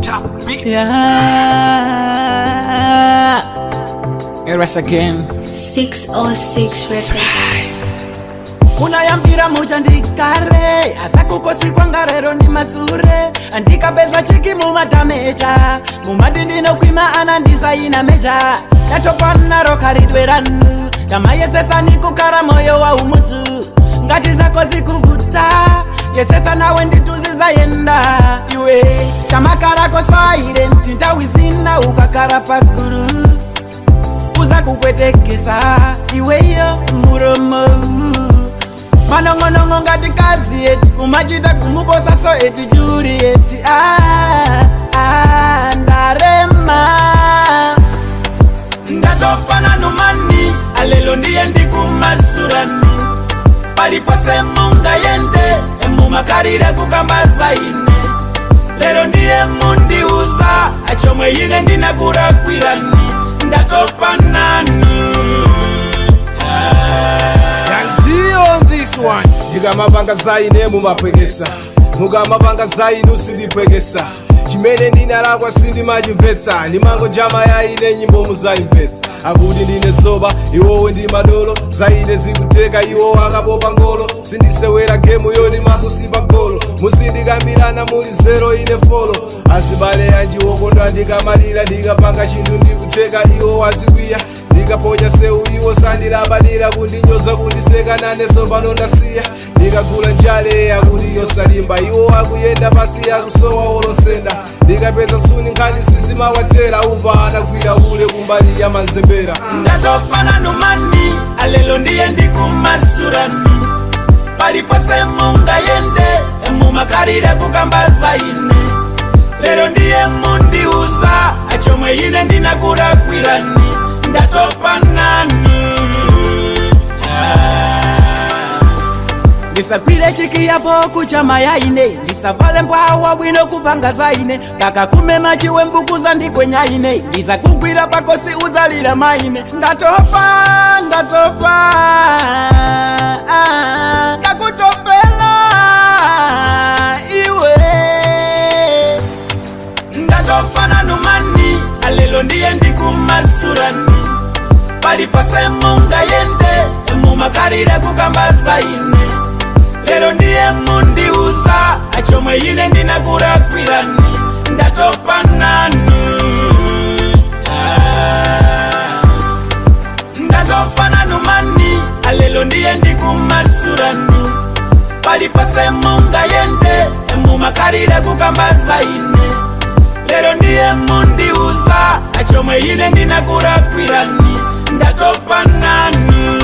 Top beats. Yeah. Here us again. 606 Records. Unayambira muja ndikare asa kukosi kwanga rero ndi masure andikapeza chiki mumatameja mumati ndinokwima ana ndisaina meja yatopana rokaridwe ranu tamayesesa nikukara moyo wa umutu ngati zako zikuvuta yesesa nawe ndituzizayenda iwe tamakarako silent ntawizina ukakara paguru uza kukwetekesa iweyo muromo manongonongo ngati kazi eti kumachita kumuposa so eti juri eti ndarema ndatopana numani alelo ndiye ndikumasurani palipose munga yende emumakarire kukambaza ine lero ndiye mundiuza achomwe ine ndinakurakwirani ndatopananu on this one ndikamapanga zaine mumapwekesa mukamapanga zaine usindipwekesa chimene ndinalakwa sindimachimvetsa ndimango jama yaine nyimbo muzayimvetsa akuti ndine zoba iwowe ndi madolo zaine zikuteka iwo akapopa ngolo sindisewera gemu yoti maso sipagolo musindikambirana muli zero ine folo asibale yanji wokondwa ndikamalira ndikapanga chinthu ndikuteka iwo azikwiya ndikaponya seu iwo sandilabadira kundinyoza kundiseka naneso pano ndasiya ndikagula njale akuti yosalimba iwo akuyenda pasi akusowa olosenda ndikapeza suni nkhani sizimawatera umva anagwira ule kumbali ya manzembera ndatopana numani alelo ndiye ndikumasurani palipose munga yende emumakarire kukambaza ine lero ndiye mundiuza achomwe ine ndinakurakwirani ndatopananu ndisakwire chiki yapo kuchama yaine ndisavale mbwawa bwino kupanga zaine ndakakumema chiwe mbukuza ndigwenyaine ndisakugwira pakosi udzalira maine ndatopa ndakutopela iwe ndatopana numani alelo ndiye ndikumasurani palipose munga yende emumakarire kukambaza ine lero ndiye mundiuza achomwe ine ndinakurakwirani ndatopananu ndatopana numani alelo ndiye ndikumasurani palipose munga yende emumakarire kukambaza ine lero ndiye mundiuza achomwe ine ndinakurakwirani ndatopananu